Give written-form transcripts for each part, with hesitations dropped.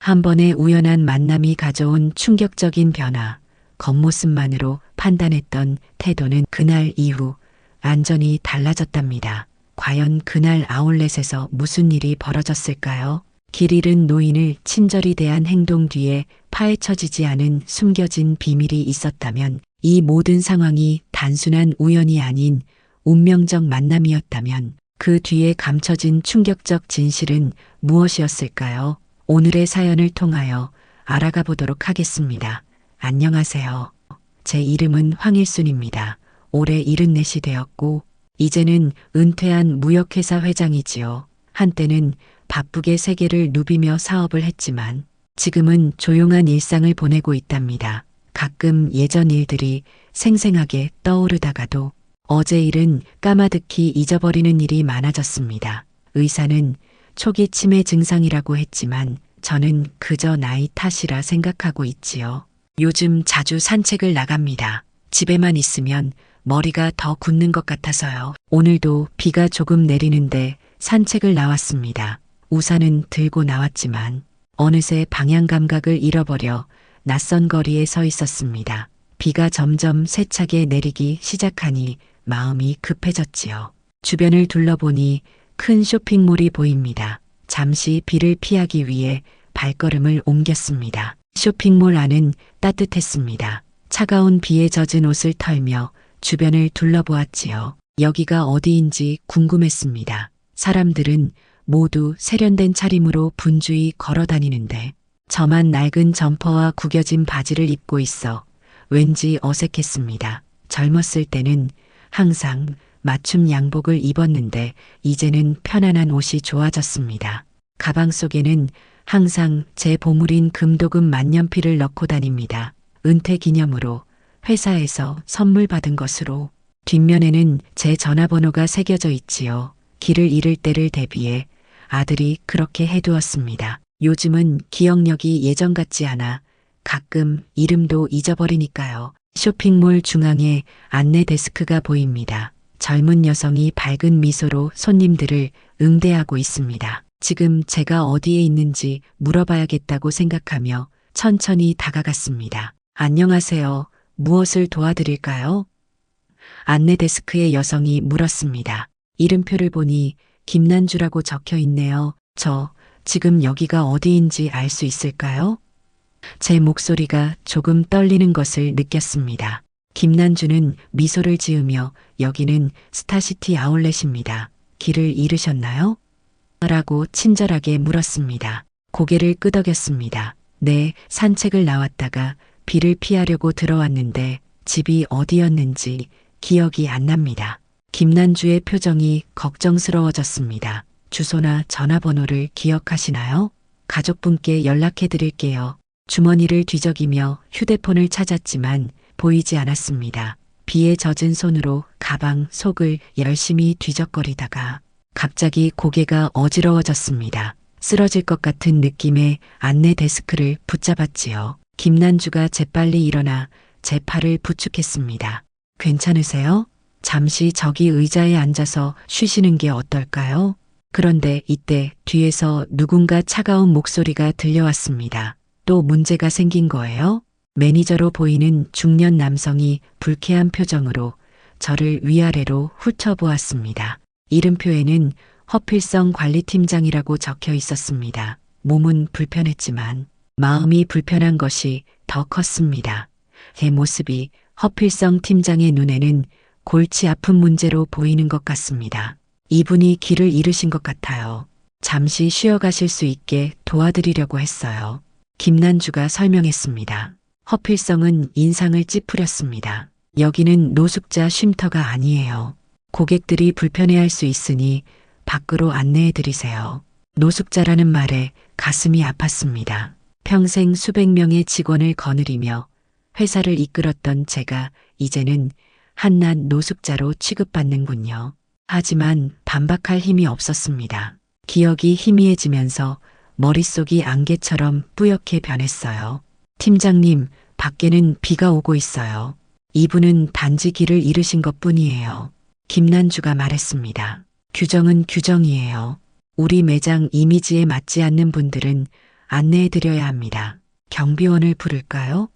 한 번의 우연한 만남이 가져온 충격적인 변화, 겉모습만으로 판단했던 태도는 그날 이후 완전히 달라졌답니다. 과연 그날 아울렛에서 무슨 일이 벌어졌을까요? 길 잃은 노인을 친절히 대한 행동 뒤에 파헤쳐지지 않은 숨겨진 비밀이 있었다면, 이 모든 상황이 단순한 우연이 아닌 운명적 만남이었다면 그 뒤에 감춰진 충격적 진실은 무엇이었을까요? 오늘의 사연을 통하여 알아가 보도록 하겠습니다. 안녕하세요. 제 이름은 황일순입니다. 올해 74이 되었고 이제는 은퇴한 무역회사 회장이지요. 한때는 바쁘게 세계를 누비며 사업을 했지만 지금은 조용한 일상을 보내고 있답니다. 가끔 예전 일들이 생생하게 떠오르다가도 어제 일은 까마득히 잊어버리는 일이 많아졌습니다. 의사는 초기 치매 증상이라고 했지만 저는 그저 나이 탓이라 생각하고 있지요. 요즘 자주 산책을 나갑니다. 집에만 있으면 머리가 더 굳는 것 같아서요. 오늘도 비가 조금 내리는데 산책을 나왔습니다. 우산은 들고 나왔지만 어느새 방향 감각을 잃어버려 낯선 거리에 서 있었습니다. 비가 점점 세차게 내리기 시작하니 마음이 급해졌지요. 주변을 둘러보니 큰 쇼핑몰이 보입니다. 잠시 비를 피하기 위해 발걸음을 옮겼습니다. 쇼핑몰 안은 따뜻했습니다. 차가운 비에 젖은 옷을 털며 주변을 둘러보았지요. 여기가 어디인지 궁금했습니다. 사람들은 모두 세련된 차림으로 분주히 걸어 다니는데 저만 낡은 점퍼와 구겨진 바지를 입고 있어 왠지 어색했습니다. 젊었을 때는 항상 맞춤 양복을 입었는데 이제는 편안한 옷이 좋아졌습니다. 가방 속에는 항상 제 보물인 금도금 만년필을 넣고 다닙니다. 은퇴 기념으로 회사에서 선물 받은 것으로. 뒷면에는 제 전화번호가 새겨져 있지요. 길을 잃을 때를 대비해 아들이 그렇게 해두었습니다. 요즘은 기억력이 예전 같지 않아 가끔 이름도 잊어버리니까요. 쇼핑몰 중앙에 안내 데스크가 보입니다. 젊은 여성이 밝은 미소로 손님들을 응대하고 있습니다. 지금 제가 어디에 있는지 물어봐야겠다고 생각하며 천천히 다가갔습니다. 안녕하세요. 무엇을 도와드릴까요? 안내 데스크의 여성이 물었습니다. 이름표를 보니 김난주라고 적혀 있네요. 저 지금 여기가 어디인지 알 수 있을까요? 제 목소리가 조금 떨리는 것을 느꼈습니다. 김난주는 미소를 지으며 여기는 스타시티 아울렛입니다. 길을 잃으셨나요? 라고 친절하게 물었습니다. 고개를 끄덕였습니다. 네, 산책을 나왔다가 비를 피하려고 들어왔는데 집이 어디였는지 기억이 안 납니다. 김난주의 표정이 걱정스러워졌습니다. 주소나 전화번호를 기억하시나요? 가족분께 연락해 드릴게요. 주머니를 뒤적이며 휴대폰을 찾았지만 보이지 않았습니다. 비에 젖은 손으로 가방 속을 열심히 뒤적거리다가 갑자기 고개가 어지러워졌습니다. 쓰러질 것 같은 느낌에 안내 데스크를 붙잡았지요. 김난주가 재빨리 일어나 제 팔을 부축했습니다. 괜찮으세요? 잠시 저기 의자에 앉아서 쉬시는 게 어떨까요? 그런데 이때 뒤에서 누군가 차가운 목소리가 들려왔습니다. 또 문제가 생긴 거예요? 매니저로 보이는 중년 남성이 불쾌한 표정으로 저를 위아래로 훑어보았습니다. 이름표에는 허필성 관리팀장이라고 적혀 있었습니다. 몸은 불편했지만 마음이 불편한 것이 더 컸습니다. 제 모습이 허필성 팀장의 눈에는 골치 아픈 문제로 보이는 것 같습니다. 이분이 길을 잃으신 것 같아요. 잠시 쉬어가실 수 있게 도와드리려고 했어요. 김난주가 설명했습니다. 허필성은 인상을 찌푸렸습니다. 여기는 노숙자 쉼터가 아니에요. 고객들이 불편해할 수 있으니 밖으로 안내해 드리세요. 노숙자라는 말에 가슴이 아팠습니다. 평생 수백 명의 직원을 거느리며 회사를 이끌었던 제가 이제는 한낱 노숙자로 취급받는군요. 하지만 반박할 힘이 없었습니다. 기억이 희미해지면서 머릿속이 안개처럼 뿌옇게 변했어요. 팀장님, 밖에는 비가 오고 있어요. 이분은 단지 길을 잃으신 것뿐이에요. 김난주가 말했습니다. 규정은 규정이에요. 우리 매장 이미지에 맞지 않는 분들은 안내해 드려야 합니다. 경비원을 부를까요?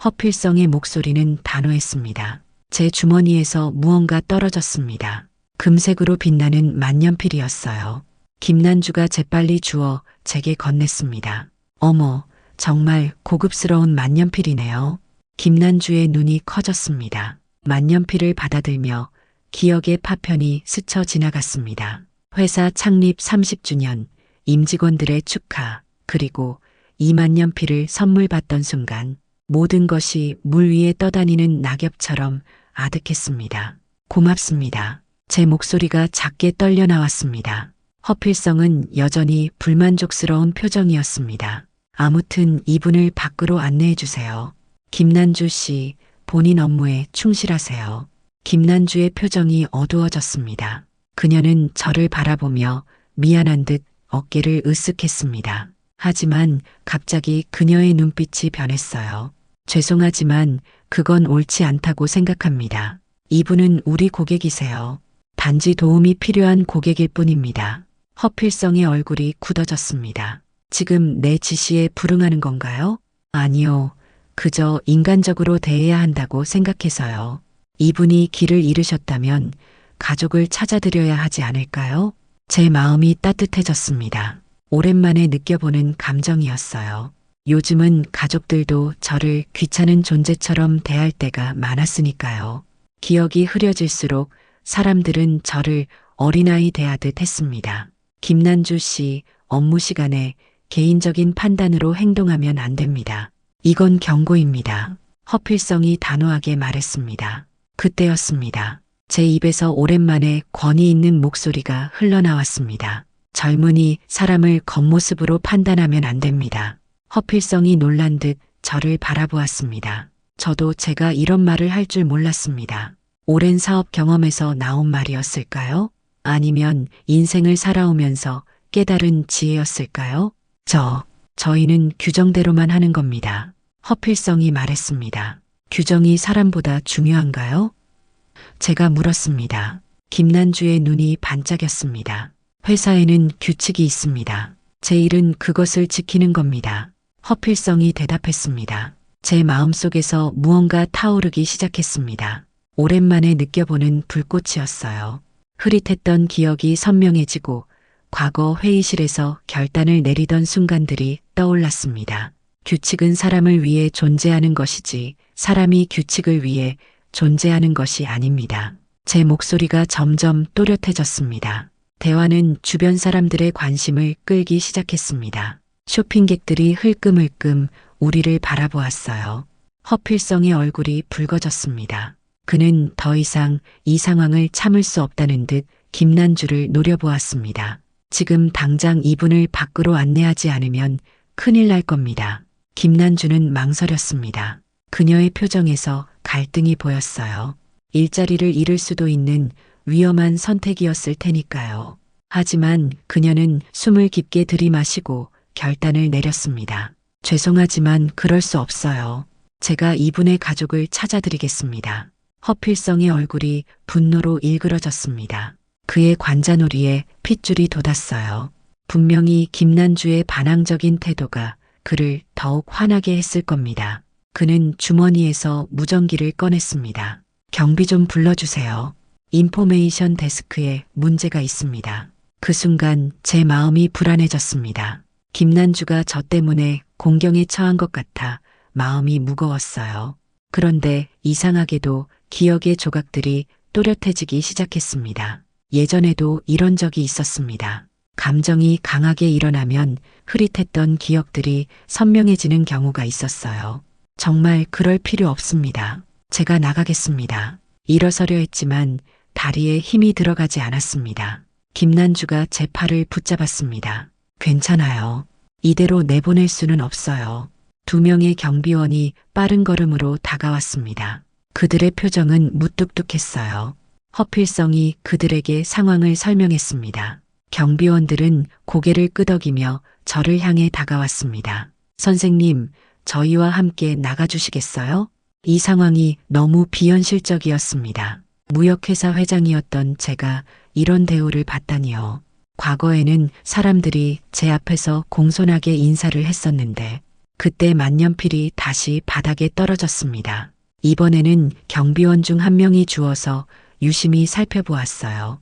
허필성의 목소리는 단호했습니다. 제 주머니에서 무언가 떨어졌습니다. 금색으로 빛나는 만년필이었어요. 김난주가 재빨리 주워 제게 건넸습니다. 어머, 정말 고급스러운 만년필이네요. 김난주의 눈이 커졌습니다. 만년필을 받아들며 기억의 파편이 스쳐 지나갔습니다. 회사 창립 30주년, 임직원들의 축하, 그리고 이 만년필을 선물 받던 순간 모든 것이 물 위에 떠다니는 낙엽처럼 아득했습니다. 고맙습니다. 제 목소리가 작게 떨려 나왔습니다. 허필성은 여전히 불만족스러운 표정이었습니다. 아무튼 이분을 밖으로 안내해 주세요. 김난주 씨, 본인 업무에 충실하세요. 김난주의 표정이 어두워졌습니다. 그녀는 저를 바라보며 미안한 듯 어깨를 으쓱했습니다. 하지만 갑자기 그녀의 눈빛이 변했어요. 죄송하지만 그건 옳지 않다고 생각합니다. 이분은 우리 고객이세요. 단지 도움이 필요한 고객일 뿐입니다. 허필성의 얼굴이 굳어졌습니다. 지금 내 지시에 불응하는 건가요? 아니요. 그저 인간적으로 대해야 한다고 생각해서요. 이분이 길을 잃으셨다면 가족을 찾아드려야 하지 않을까요? 제 마음이 따뜻해졌습니다. 오랜만에 느껴보는 감정이었어요. 요즘은 가족들도 저를 귀찮은 존재처럼 대할 때가 많았으니까요. 기억이 흐려질수록 사람들은 저를 어린아이 대하듯 했습니다. 김난주 씨, 업무 시간에 개인적인 판단으로 행동하면 안 됩니다. 이건 경고입니다. 허필성이 단호하게 말했습니다. 그때였습니다. 제 입에서 오랜만에 권위 있는 목소리가 흘러나왔습니다. 젊은이 사람을 겉모습으로 판단하면 안 됩니다. 허필성이 놀란 듯 저를 바라보았습니다. 저도 제가 이런 말을 할 줄 몰랐습니다. 오랜 사업 경험에서 나온 말이었을까요? 아니면 인생을 살아오면서 깨달은 지혜였을까요? 저희는 규정대로만 하는 겁니다. 허필성이 말했습니다. 규정이 사람보다 중요한가요? 제가 물었습니다. 김난주의 눈이 반짝였습니다. 회사에는 규칙이 있습니다. 제 일은 그것을 지키는 겁니다. 허필성이 대답했습니다. 제 마음속에서 무언가 타오르기 시작했습니다. 오랜만에 느껴보는 불꽃이었어요. 흐릿했던 기억이 선명해지고 과거 회의실에서 결단을 내리던 순간들이 떠올랐습니다. 규칙은 사람을 위해 존재하는 것이지 사람이 규칙을 위해 존재하는 것이 아닙니다. 제 목소리가 점점 또렷해졌습니다. 대화는 주변 사람들의 관심을 끌기 시작했습니다. 쇼핑객들이 흘끔흘끔 우리를 바라보았어요. 허필성의 얼굴이 붉어졌습니다. 그는 더 이상 이 상황을 참을 수 없다는 듯 김난주를 노려보았습니다. 지금 당장 이분을 밖으로 안내하지 않으면 큰일 날 겁니다. 김난주는 망설였습니다. 그녀의 표정에서 갈등이 보였어요. 일자리를 잃을 수도 있는 위험한 선택이었을 테니까요. 하지만 그녀는 숨을 깊게 들이마시고 결단을 내렸습니다. 죄송하지만 그럴 수 없어요. 제가 이분의 가족을 찾아드리겠습니다. 허필성의 얼굴이 분노로 일그러졌습니다. 그의 관자놀이에 핏줄이 돋았어요. 분명히 김난주의 반항적인 태도가 그를 더욱 화나게 했을 겁니다. 그는 주머니에서 무전기를 꺼냈습니다. 경비 좀 불러주세요. 인포메이션 데스크에 문제가 있습니다. 그 순간 제 마음이 불안해졌습니다. 김난주가 저 때문에 공경에 처한 것 같아 마음이 무거웠어요. 그런데 이상하게도 기억의 조각들이 또렷해지기 시작했습니다. 예전에도 이런 적이 있었습니다. 감정이 강하게 일어나면 흐릿했던 기억들이 선명해지는 경우가 있었어요. 정말 그럴 필요 없습니다. 제가 나가겠습니다. 일어서려 했지만 다리에 힘이 들어가지 않았습니다. 김난주가 제 팔을 붙잡았습니다. 괜찮아요. 이대로 내보낼 수는 없어요. 2명의 경비원이 빠른 걸음으로 다가왔습니다. 그들의 표정은 무뚝뚝했어요. 허필성이 그들에게 상황을 설명했습니다. 경비원들은 고개를 끄덕이며 저를 향해 다가왔습니다. 선생님, 저희와 함께 나가주시겠어요? 이 상황이 너무 비현실적이었습니다. 무역회사 회장이었던 제가 이런 대우를 받다니요. 과거에는 사람들이 제 앞에서 공손하게 인사를 했었는데 그때 만년필이 다시 바닥에 떨어졌습니다. 이번에는 경비원 중 한 명이 주워서 유심히 살펴보았어요.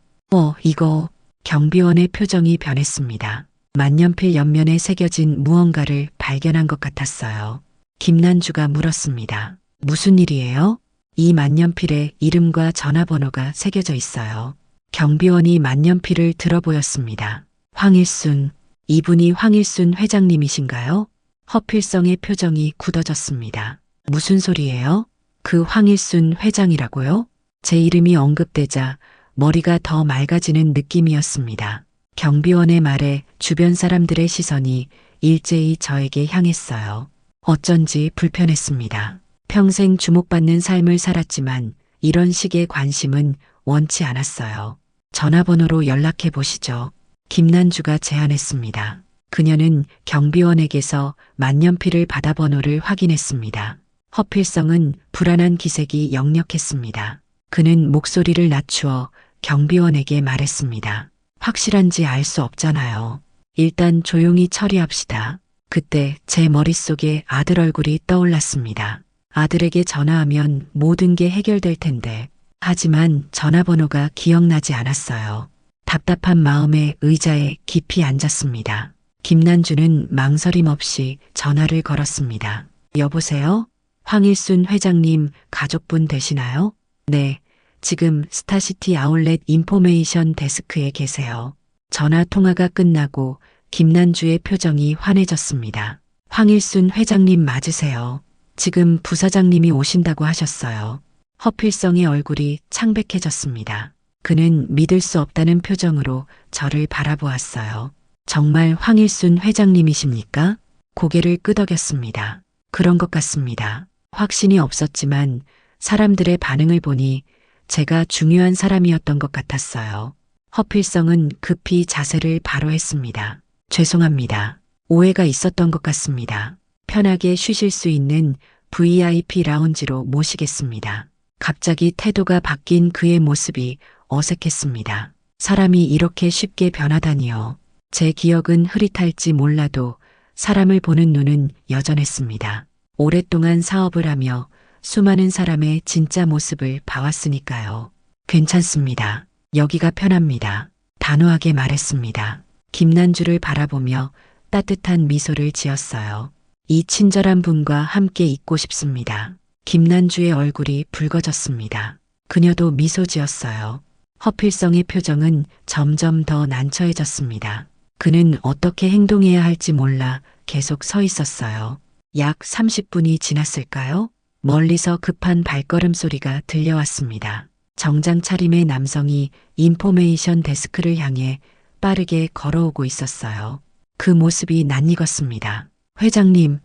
이거 경비원의 표정이 변했습니다. 만년필 옆면에 새겨진 무언가를 발견한 것 같았어요. 김난주가 물었습니다. 무슨 일이에요? 이 만년필에 이름과 전화번호가 새겨져 있어요. 경비원이 만년필을 들어보였습니다. 황일순, 이분이 황일순 회장님이신가요? 허필성의 표정이 굳어졌습니다. 무슨 소리예요? 그 황일순 회장이라고요? 제 이름이 언급되자 머리가 더 맑아지는 느낌이었습니다. 경비원의 말에 주변 사람들의 시선이 일제히 저에게 향했어요. 어쩐지 불편했습니다. 평생 주목받는 삶을 살았지만 이런 식의 관심은 원치 않았어요. 전화번호로 연락해 보시죠. 김난주가 제안했습니다. 그녀는 경비원에게서 만년필을 받아 번호를 확인했습니다. 허필성은 불안한 기색이 역력했습니다. 그는 목소리를 낮추어 경비원에게 말했습니다. 확실한지 알 수 없잖아요. 일단 조용히 처리합시다. 그때 제 머릿속에 아들 얼굴이 떠올랐습니다. 아들에게 전화하면 모든 게 해결될 텐데. 하지만 전화번호가 기억나지 않았어요. 답답한 마음에 의자에 깊이 앉았습니다. 김난주는 망설임 없이 전화를 걸었습니다. 여보세요? 황일순 회장님 가족분 되시나요? 네, 지금 스타시티 아울렛 인포메이션 데스크에 계세요. 전화 통화가 끝나고 김난주의 표정이 환해졌습니다. 황일순 회장님 맞으세요. 지금 부사장님이 오신다고 하셨어요. 허필성의 얼굴이 창백해졌습니다. 그는 믿을 수 없다는 표정으로 저를 바라보았어요. 정말 황일순 회장님이십니까? 고개를 끄덕였습니다. 그런 것 같습니다. 확신이 없었지만 사람들의 반응을 보니 제가 중요한 사람이었던 것 같았어요. 허필성은 급히 자세를 바로 했습니다. 죄송합니다. 오해가 있었던 것 같습니다. 편하게 쉬실 수 있는 VIP 라운지로 모시겠습니다. 갑자기 태도가 바뀐 그의 모습이 어색했습니다. 사람이 이렇게 쉽게 변하다니요. 제 기억은 흐릿할지 몰라도 사람을 보는 눈은 여전했습니다. 오랫동안 사업을 하며 수많은 사람의 진짜 모습을 봐왔으니까요. 괜찮습니다. 여기가 편합니다. 단호하게 말했습니다. 김난주를 바라보며 따뜻한 미소를 지었어요. 이 친절한 분과 함께 있고 싶습니다. 김난주의 얼굴이 붉어졌습니다. 그녀도 미소 지었어요. 허필성의 표정은 점점 더 난처해졌습니다. 그는 어떻게 행동해야 할지 몰라 계속 서 있었어요. 약 30분이 지났을까요? 멀리서 급한 발걸음 소리가 들려왔습니다. 정장 차림의 남성이 인포메이션 데스크를 향해 빠르게 걸어오고 있었어요. 그 모습이 낯익었습니다. 회장님,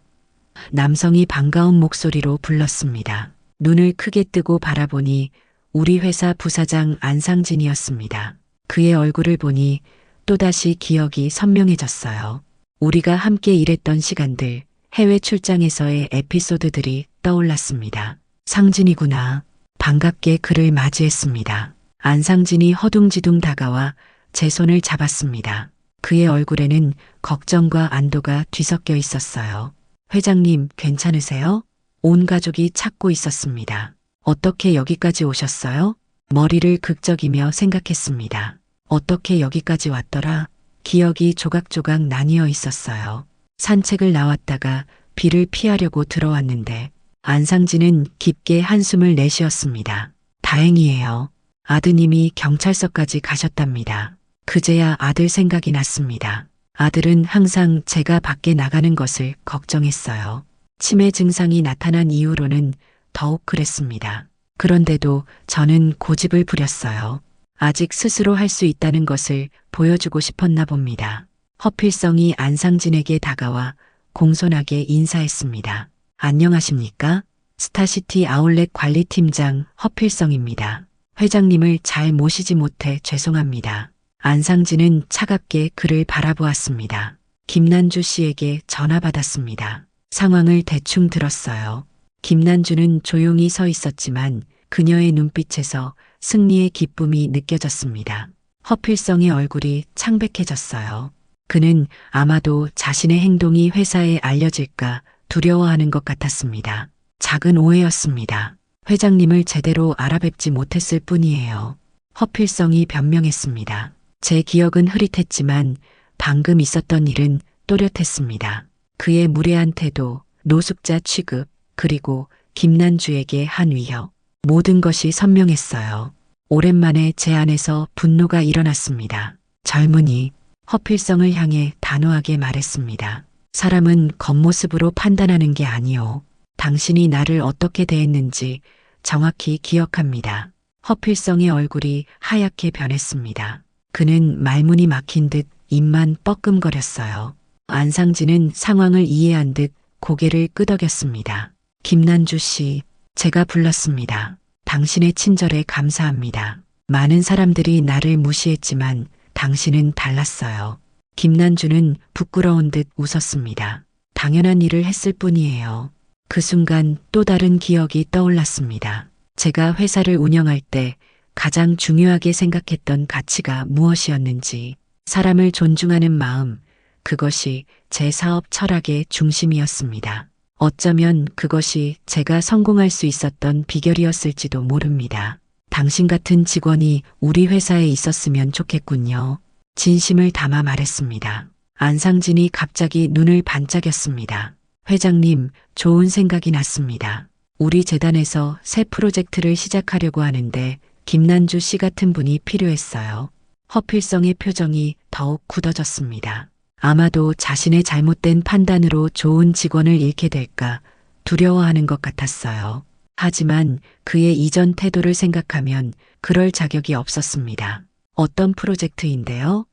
남성이 반가운 목소리로 불렀습니다. 눈을 크게 뜨고 바라보니 우리 회사 부사장 안상진이었습니다. 그의 얼굴을 보니 또다시 기억이 선명해졌어요. 우리가 함께 일했던 시간들, 해외 출장에서의 에피소드들이 떠올랐습니다. 상진이구나. 반갑게 그를 맞이했습니다. 안상진이 허둥지둥 다가와 제 손을 잡았습니다. 그의 얼굴에는 걱정과 안도가 뒤섞여 있었어요. 회장님, 괜찮으세요? 온 가족이 찾고 있었습니다. 어떻게 여기까지 오셨어요? 머리를 극적이며 생각했습니다. 어떻게 여기까지 왔더라? 기억이 조각조각 나뉘어 있었어요. 산책을 나왔다가 비를 피하려고 들어왔는데 안상진은 깊게 한숨을 내쉬었습니다. 다행이에요. 아드님이 경찰서까지 가셨답니다. 그제야 아들 생각이 났습니다. 아들은 항상 제가 밖에 나가는 것을 걱정했어요. 치매 증상이 나타난 이후로는 더욱 그랬습니다. 그런데도 저는 고집을 부렸어요. 아직 스스로 할 수 있다는 것을 보여주고 싶었나 봅니다. 허필성이 안상진에게 다가와 공손하게 인사했습니다. 안녕하십니까? 스타시티 아울렛 관리팀장 허필성입니다. 회장님을 잘 모시지 못해 죄송합니다. 안상진은 차갑게 그를 바라보았습니다. 김난주 씨에게 전화 받았습니다. 상황을 대충 들었어요. 김난주는 조용히 서 있었지만 그녀의 눈빛에서 승리의 기쁨이 느껴졌습니다. 허필성의 얼굴이 창백해졌어요. 그는 아마도 자신의 행동이 회사에 알려질까 두려워하는 것 같았습니다. 작은 오해였습니다. 회장님을 제대로 알아뵙지 못했을 뿐이에요. 허필성이 변명했습니다. 제 기억은 흐릿했지만 방금 있었던 일은 또렷했습니다. 그의 무례한 태도, 노숙자 취급, 그리고 김난주에게 한 위협. 모든 것이 선명했어요. 오랜만에 제 안에서 분노가 일어났습니다. 젊은이, 허필성을 향해 단호하게 말했습니다. 사람은 겉모습으로 판단하는 게 아니오. 당신이 나를 어떻게 대했는지 정확히 기억합니다. 허필성의 얼굴이 하얗게 변했습니다. 그는 말문이 막힌 듯 입만 뻐끔거렸어요. 안상진은 상황을 이해한 듯 고개를 끄덕였습니다. 김난주 씨, 제가 불렀습니다. 당신의 친절에 감사합니다. 많은 사람들이 나를 무시했지만 당신은 달랐어요. 김난주는 부끄러운 듯 웃었습니다. 당연한 일을 했을 뿐이에요. 그 순간 또 다른 기억이 떠올랐습니다. 제가 회사를 운영할 때 가장 중요하게 생각했던 가치가 무엇이었는지, 사람을 존중하는 마음, 그것이 제 사업 철학의 중심이었습니다. 어쩌면 그것이 제가 성공할 수 있었던 비결이었을지도 모릅니다. 당신 같은 직원이 우리 회사에 있었으면 좋겠군요. 진심을 담아 말했습니다. 안상진이 갑자기 눈을 반짝였습니다. 회장님, 좋은 생각이 났습니다. 우리 재단에서 새 프로젝트를 시작하려고 하는데 김난주 씨 같은 분이 필요했어요. 허필성의 표정이 더욱 굳어졌습니다. 아마도 자신의 잘못된 판단으로 좋은 직원을 잃게 될까 두려워하는 것 같았어요. 하지만 그의 이전 태도를 생각하면 그럴 자격이 없었습니다. 어떤 프로젝트인데요?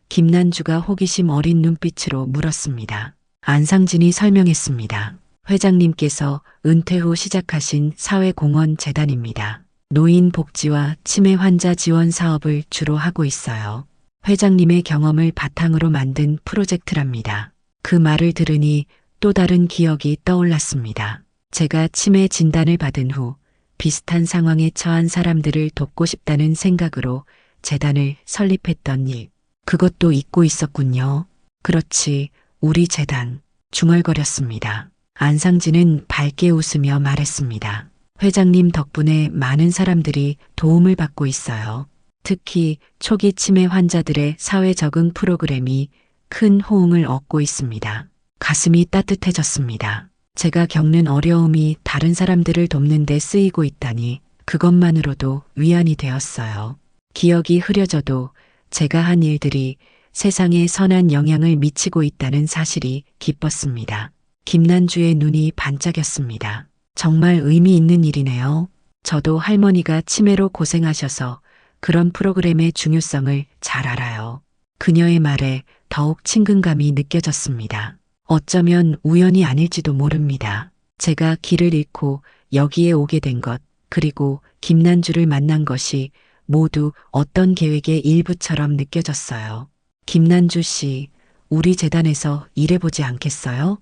김난주가 호기심 어린 눈빛으로 물었습니다. 안상진이 설명했습니다. 회장님께서 은퇴 후 시작하신 사회공헌 재단입니다. 노인 복지와 치매 환자 지원 사업을 주로 하고 있어요. 회장님의 경험을 바탕으로 만든 프로젝트랍니다. 그 말을 들으니 또 다른 기억이 떠올랐습니다. 제가 치매 진단을 받은 후 비슷한 상황에 처한 사람들을 돕고 싶다는 생각으로 재단을 설립했던 일. 그것도 잊고 있었군요. 그렇지, 우리 재단. 중얼거렸습니다. 안상진은 밝게 웃으며 말했습니다. 회장님 덕분에 많은 사람들이 도움을 받고 있어요. 특히 초기 치매 환자들의 사회 적응 프로그램이 큰 호응을 얻고 있습니다. 가슴이 따뜻해졌습니다. 제가 겪는 어려움이 다른 사람들을 돕는 데 쓰이고 있다니 그것만으로도 위안이 되었어요. 기억이 흐려져도 제가 한 일들이 세상에 선한 영향을 미치고 있다는 사실이 기뻤습니다. 김난주의 눈이 반짝였습니다. 정말 의미 있는 일이네요. 저도 할머니가 치매로 고생하셔서 그런 프로그램의 중요성을 잘 알아요. 그녀의 말에 더욱 친근감이 느껴졌습니다. 어쩌면 우연이 아닐지도 모릅니다. 제가 길을 잃고 여기에 오게 된 것, 그리고 김난주를 만난 것이 모두 어떤 계획의 일부처럼 느껴졌어요. 김난주 씨, 우리 재단에서 일해보지 않겠어요?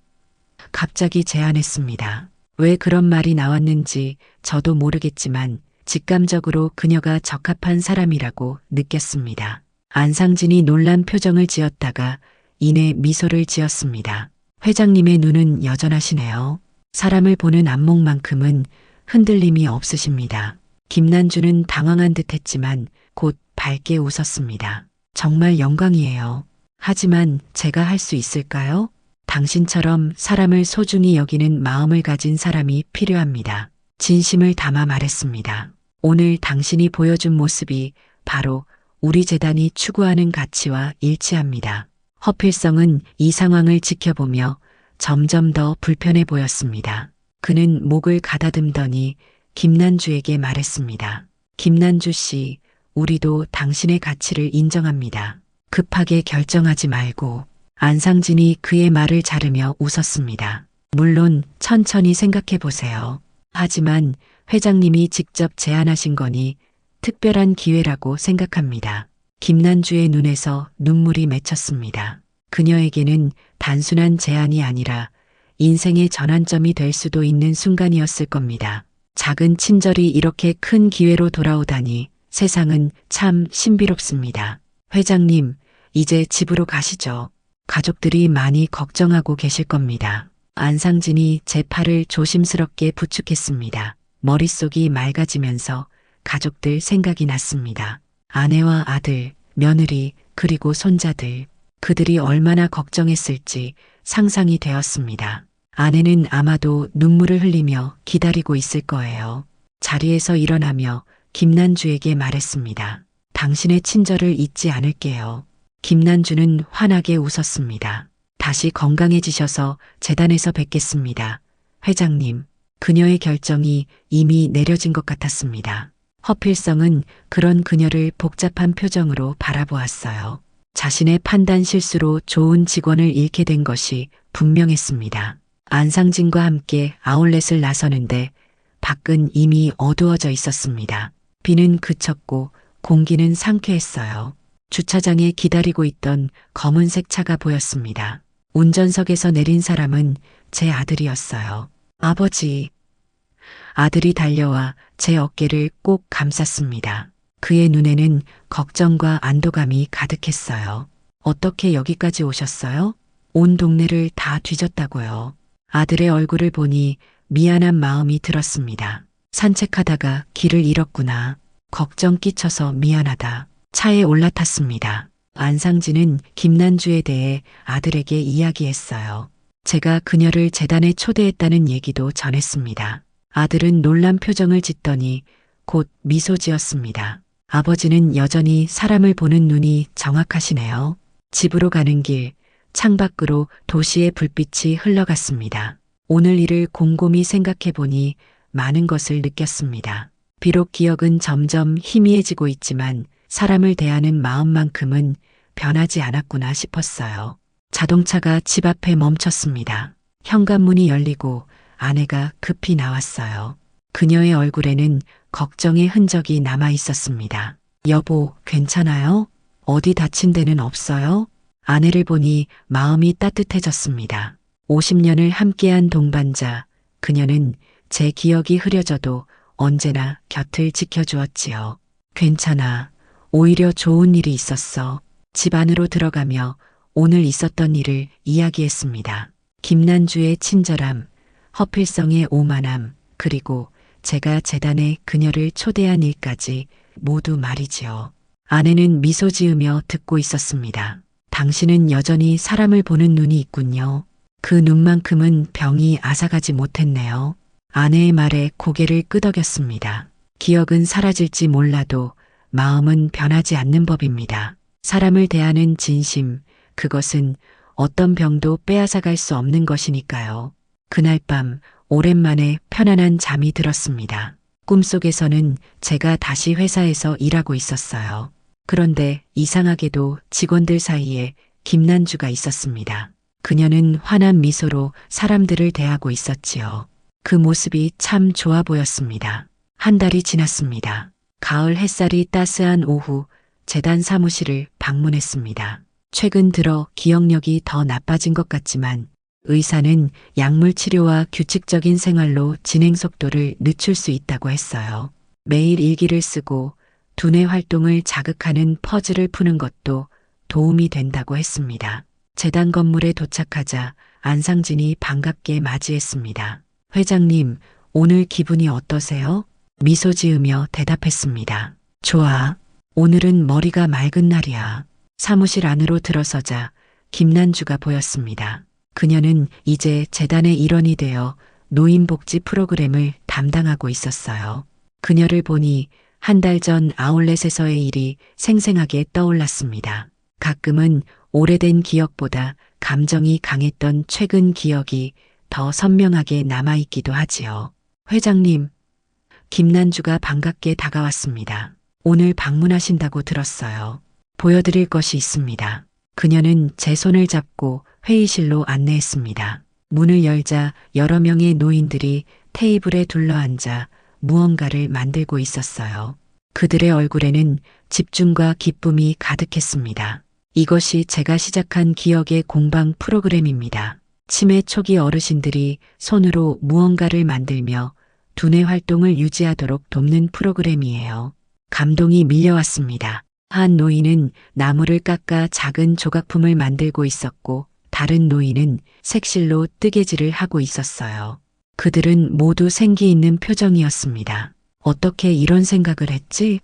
갑자기 제안했습니다. 왜 그런 말이 나왔는지 저도 모르겠지만 직감적으로 그녀가 적합한 사람이라고 느꼈습니다. 안상진이 놀란 표정을 지었다가 이내 미소를 지었습니다. 회장님의 눈은 여전하시네요. 사람을 보는 안목만큼은 흔들림이 없으십니다. 김난주는 당황한 듯 했지만 곧 밝게 웃었습니다. 정말 영광이에요. 하지만 제가 할 수 있을까요? 당신처럼 사람을 소중히 여기는 마음을 가진 사람이 필요합니다. 진심을 담아 말했습니다. 오늘 당신이 보여준 모습이 바로 우리 재단이 추구하는 가치와 일치합니다. 허필성은 이 상황을 지켜보며 점점 더 불편해 보였습니다. 그는 목을 가다듬더니 김난주에게 말했습니다. 김난주 씨, 우리도 당신의 가치를 인정합니다. 급하게 결정하지 말고. 안상진이 그의 말을 자르며 웃었습니다. 물론 천천히 생각해 보세요. 하지만 회장님이 직접 제안하신 거니 특별한 기회라고 생각합니다. 김난주의 눈에서 눈물이 맺혔습니다. 그녀에게는 단순한 제안이 아니라 인생의 전환점이 될 수도 있는 순간이었을 겁니다. 작은 친절이 이렇게 큰 기회로 돌아오다니 세상은 참 신비롭습니다. 회장님, 이제 집으로 가시죠. 가족들이 많이 걱정하고 계실 겁니다. 안상진이 제 팔을 조심스럽게 부축했습니다. 머릿속이 맑아지면서 가족들 생각이 났습니다. 아내와 아들, 며느리, 그리고 손자들. 그들이 얼마나 걱정했을지 상상이 되었습니다. 아내는 아마도 눈물을 흘리며 기다리고 있을 거예요. 자리에서 일어나며 김난주에게 말했습니다. 당신의 친절을 잊지 않을게요. 김난주는 환하게 웃었습니다. 다시 건강해지셔서 재단에서 뵙겠습니다. 회장님, 그녀의 결정이 이미 내려진 것 같았습니다. 허필성은 그런 그녀를 복잡한 표정으로 바라보았어요. 자신의 판단 실수로 좋은 직원을 잃게 된 것이 분명했습니다. 안상진과 함께 아울렛을 나서는데 밖은 이미 어두워져 있었습니다. 비는 그쳤고 공기는 상쾌했어요. 주차장에 기다리고 있던 검은색 차가 보였습니다. 운전석에서 내린 사람은 제 아들이었어요. 아버지. 아들이 달려와 제 어깨를 꼭 감쌌습니다. 그의 눈에는 걱정과 안도감이 가득했어요. 어떻게 여기까지 오셨어요? 온 동네를 다 뒤졌다고요. 아들의 얼굴을 보니 미안한 마음이 들었습니다. 산책하다가 길을 잃었구나. 걱정 끼쳐서 미안하다. 차에 올라탔습니다. 안상진은 김난주에 대해 아들에게 이야기했어요. 제가 그녀를 재단에 초대했다는 얘기도 전했습니다. 아들은 놀란 표정을 짓더니 곧 미소 지었습니다. 아버지는 여전히 사람을 보는 눈이 정확하시네요. 집으로 가는 길, 창밖으로 도시의 불빛이 흘러갔습니다. 오늘 일을 곰곰이 생각해 보니 많은 것을 느꼈습니다. 비록 기억은 점점 희미해지고 있지만 사람을 대하는 마음만큼은 변하지 않았구나 싶었어요. 자동차가 집 앞에 멈췄습니다. 현관문이 열리고 아내가 급히 나왔어요. 그녀의 얼굴에는 걱정의 흔적이 남아 있었습니다. 여보, 괜찮아요? 어디 다친 데는 없어요? 아내를 보니 마음이 따뜻해졌습니다. 50년을 함께한 동반자, 그녀는 제 기억이 흐려져도 언제나 곁을 지켜주었지요. 괜찮아. 오히려 좋은 일이 있었어. 집 안으로 들어가며 오늘 있었던 일을 이야기했습니다. 김난주의 친절함, 허필성의 오만함, 그리고 제가 재단에 그녀를 초대한 일까지 모두 말이지요. 아내는 미소 지으며 듣고 있었습니다. 당신은 여전히 사람을 보는 눈이 있군요. 그 눈만큼은 병이 앗아가지 못했네요. 아내의 말에 고개를 끄덕였습니다. 기억은 사라질지 몰라도 마음은 변하지 않는 법입니다. 사람을 대하는 진심, 그것은 어떤 병도 빼앗아갈 수 없는 것이니까요. 그날 밤 오랜만에 편안한 잠이 들었습니다. 꿈속에서는 제가 다시 회사에서 일하고 있었어요. 그런데 이상하게도 직원들 사이에 김난주가 있었습니다. 그녀는 환한 미소로 사람들을 대하고 있었지요. 그 모습이 참 좋아 보였습니다. 한 달이 지났습니다. 가을 햇살이 따스한 오후 재단 사무실을 방문했습니다. 최근 들어 기억력이 더 나빠진 것 같지만 의사는 약물 치료와 규칙적인 생활로 진행 속도를 늦출 수 있다고 했어요. 매일 일기를 쓰고 두뇌 활동을 자극하는 퍼즐을 푸는 것도 도움이 된다고 했습니다. 재단 건물에 도착하자 안상진이 반갑게 맞이했습니다. 회장님, 오늘 기분이 어떠세요? 미소 지으며 대답했습니다. 좋아. 오늘은 머리가 맑은 날이야. 사무실 안으로 들어서자 김난주가 보였습니다. 그녀는 이제 재단의 일원이 되어 노인복지 프로그램을 담당하고 있었어요. 그녀를 보니 한 달 전 아울렛에서의 일이 생생하게 떠올랐습니다. 가끔은 오래된 기억보다 감정이 강했던 최근 기억이 더 선명하게 남아있기도 하지요. 회장님, 김난주가 반갑게 다가왔습니다. 오늘 방문하신다고 들었어요. 보여드릴 것이 있습니다. 그녀는 제 손을 잡고 회의실로 안내했습니다. 문을 열자 여러 명의 노인들이 테이블에 둘러앉아 무언가를 만들고 있었어요. 그들의 얼굴에는 집중과 기쁨이 가득했습니다. 이것이 제가 시작한 기억의 공방 프로그램입니다. 치매 초기 어르신들이 손으로 무언가를 만들며 두뇌 활동을 유지하도록 돕는 프로그램이에요. 감동이 밀려왔습니다. 한 노인은 나무를 깎아 작은 조각품을 만들고 있었고 다른 노인은 색실로 뜨개질을 하고 있었어요. 그들은 모두 생기 있는 표정이었습니다. 어떻게 이런 생각을 했지?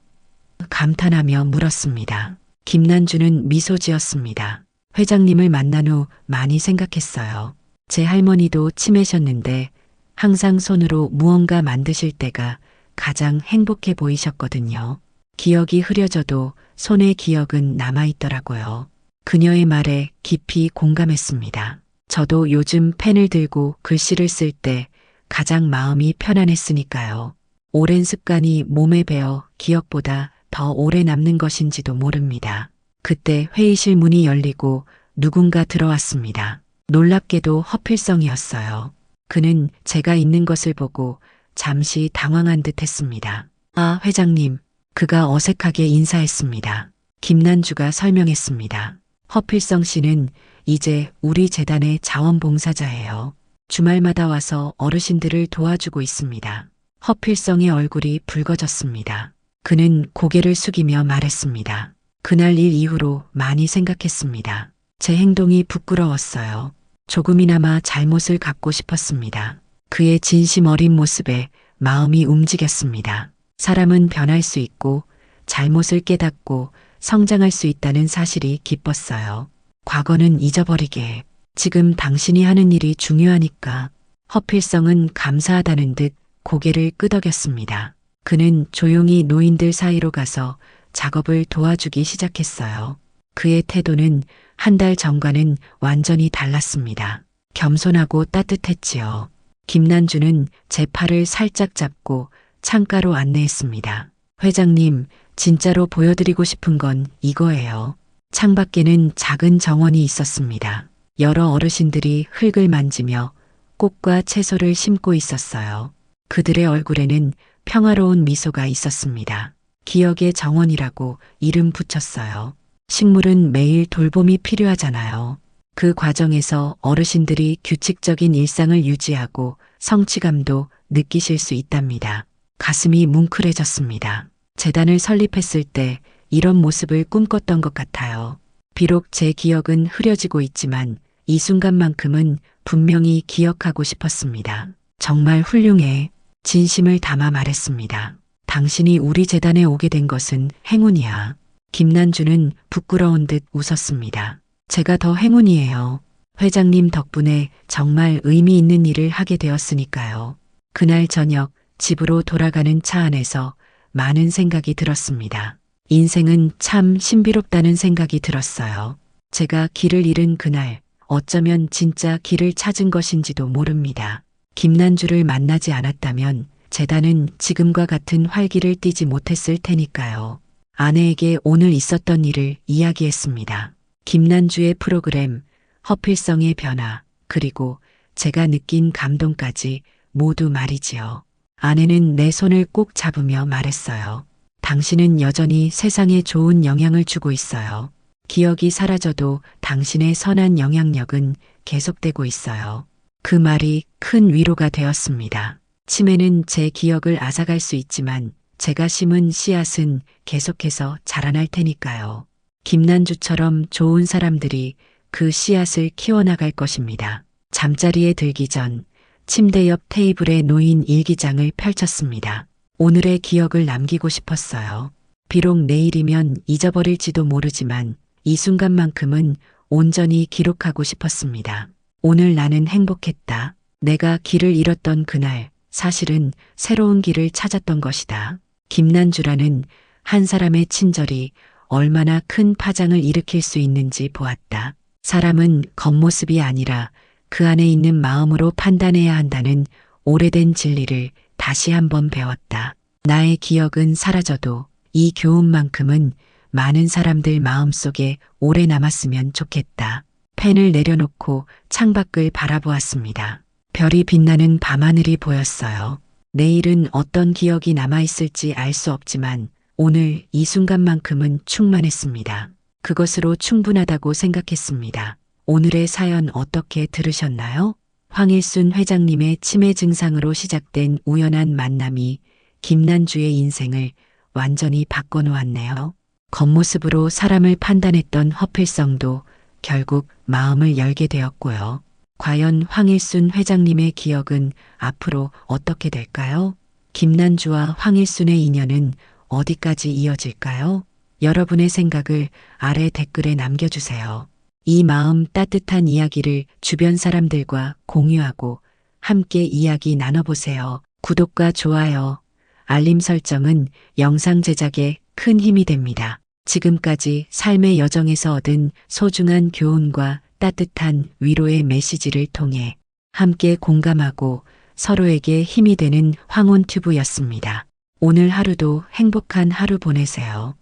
감탄하며 물었습니다. 김난주는 미소 지었습니다. 회장님을 만난 후 많이 생각했어요. 제 할머니도 치매셨는데 항상 손으로 무언가 만드실 때가 가장 행복해 보이셨거든요. 기억이 흐려져도 손의 기억은 남아있더라고요. 그녀의 말에 깊이 공감했습니다. 저도 요즘 펜을 들고 글씨를 쓸 때 가장 마음이 편안했으니까요. 오랜 습관이 몸에 배어 기억보다 더 오래 남는 것인지도 모릅니다. 그때 회의실 문이 열리고 누군가 들어왔습니다. 놀랍게도 허필성이었어요. 그는 제가 있는 것을 보고 잠시 당황한 듯 했습니다. 아, 회장님. 그가 어색하게 인사했습니다. 김난주가 설명했습니다. 허필성 씨는 이제 우리 재단의 자원봉사자예요. 주말마다 와서 어르신들을 도와주고 있습니다. 허필성의 얼굴이 붉어졌습니다. 그는 고개를 숙이며 말했습니다. 그날 일 이후로 많이 생각했습니다. 제 행동이 부끄러웠어요. 조금이나마 잘못을 갚고 싶었습니다. 그의 진심 어린 모습에 마음이 움직였습니다. 사람은 변할 수 있고 잘못을 깨닫고 성장할 수 있다는 사실이 기뻤어요. 과거는 잊어버리게. 지금 당신이 하는 일이 중요하니까. 허필성은 감사하다는 듯 고개를 끄덕였습니다. 그는 조용히 노인들 사이로 가서 작업을 도와주기 시작했어요. 그의 태도는 한 달 전과는 완전히 달랐습니다. 겸손하고 따뜻했지요. 김난주는 제 팔을 살짝 잡고 창가로 안내했습니다. 회장님, 진짜로 보여드리고 싶은 건 이거예요. 창밖에는 작은 정원이 있었습니다. 여러 어르신들이 흙을 만지며 꽃과 채소를 심고 있었어요. 그들의 얼굴에는 평화로운 미소가 있었습니다. 기억의 정원이라고 이름 붙였어요. 식물은 매일 돌봄이 필요하잖아요. 그 과정에서 어르신들이 규칙적인 일상을 유지하고 성취감도 느끼실 수 있답니다. 가슴이 뭉클해졌습니다. 재단을 설립했을 때 이런 모습을 꿈꿨던 것 같아요. 비록 제 기억은 흐려지고 있지만 이 순간만큼은 분명히 기억하고 싶었습니다. 정말 훌륭해. 진심을 담아 말했습니다. 당신이 우리 재단에 오게 된 것은 행운이야. 김난주는 부끄러운 듯 웃었습니다. 제가 더 행운이에요. 회장님 덕분에 정말 의미 있는 일을 하게 되었으니까요. 그날 저녁 집으로 돌아가는 차 안에서 많은 생각이 들었습니다. 인생은 참 신비롭다는 생각이 들었어요. 제가 길을 잃은 그날 어쩌면 진짜 길을 찾은 것인지도 모릅니다. 김난주를 만나지 않았다면 재단은 지금과 같은 활기를 띠지 못했을 테니까요. 아내에게 오늘 있었던 일을 이야기했습니다. 김난주의 프로그램, 허필성의 변화, 그리고 제가 느낀 감동까지 모두 말이지요. 아내는 내 손을 꼭 잡으며 말했어요. 당신은 여전히 세상에 좋은 영향을 주고 있어요. 기억이 사라져도 당신의 선한 영향력은 계속되고 있어요. 그 말이 큰 위로가 되었습니다. 치매는 제 기억을 앗아갈 수 있지만 제가 심은 씨앗은 계속해서 자라날 테니까요. 김난주처럼 좋은 사람들이 그 씨앗을 키워나갈 것입니다. 잠자리에 들기 전 침대 옆 테이블에 놓인 일기장을 펼쳤습니다. 오늘의 기억을 남기고 싶었어요. 비록 내일이면 잊어버릴지도 모르지만 이 순간만큼은 온전히 기록하고 싶었습니다. 오늘 나는 행복했다. 내가 길을 잃었던 그날 사실은 새로운 길을 찾았던 것이다. 김난주라는 한 사람의 친절이 얼마나 큰 파장을 일으킬 수 있는지 보았다. 사람은 겉모습이 아니라 그 안에 있는 마음으로 판단해야 한다는 오래된 진리를 다시 한번 배웠다. 나의 기억은 사라져도 이 교훈만큼은 많은 사람들 마음속에 오래 남았으면 좋겠다. 펜을 내려놓고 창밖을 바라보았습니다. 별이 빛나는 밤하늘이 보였어요. 내일은 어떤 기억이 남아있을지 알 수 없지만 오늘 이 순간만큼은 충만했습니다. 그것으로 충분하다고 생각했습니다. 오늘의 사연 어떻게 들으셨나요? 황일순 회장님의 치매 증상으로 시작된 우연한 만남이 김난주의 인생을 완전히 바꿔놓았네요. 겉모습으로 사람을 판단했던 허필성도 결국 마음을 열게 되었고요. 과연 황일순 회장님의 기억은 앞으로 어떻게 될까요? 김난주와 황일순의 인연은 어디까지 이어질까요? 여러분의 생각을 아래 댓글에 남겨주세요. 이 마음 따뜻한 이야기를 주변 사람들과 공유하고 함께 이야기 나눠보세요. 구독과 좋아요, 알림 설정은 영상 제작에 큰 힘이 됩니다. 지금까지 삶의 여정에서 얻은 소중한 교훈과 따뜻한 위로의 메시지를 통해 함께 공감하고 서로에게 힘이 되는 황혼튜브였습니다. 오늘 하루도 행복한 하루 보내세요.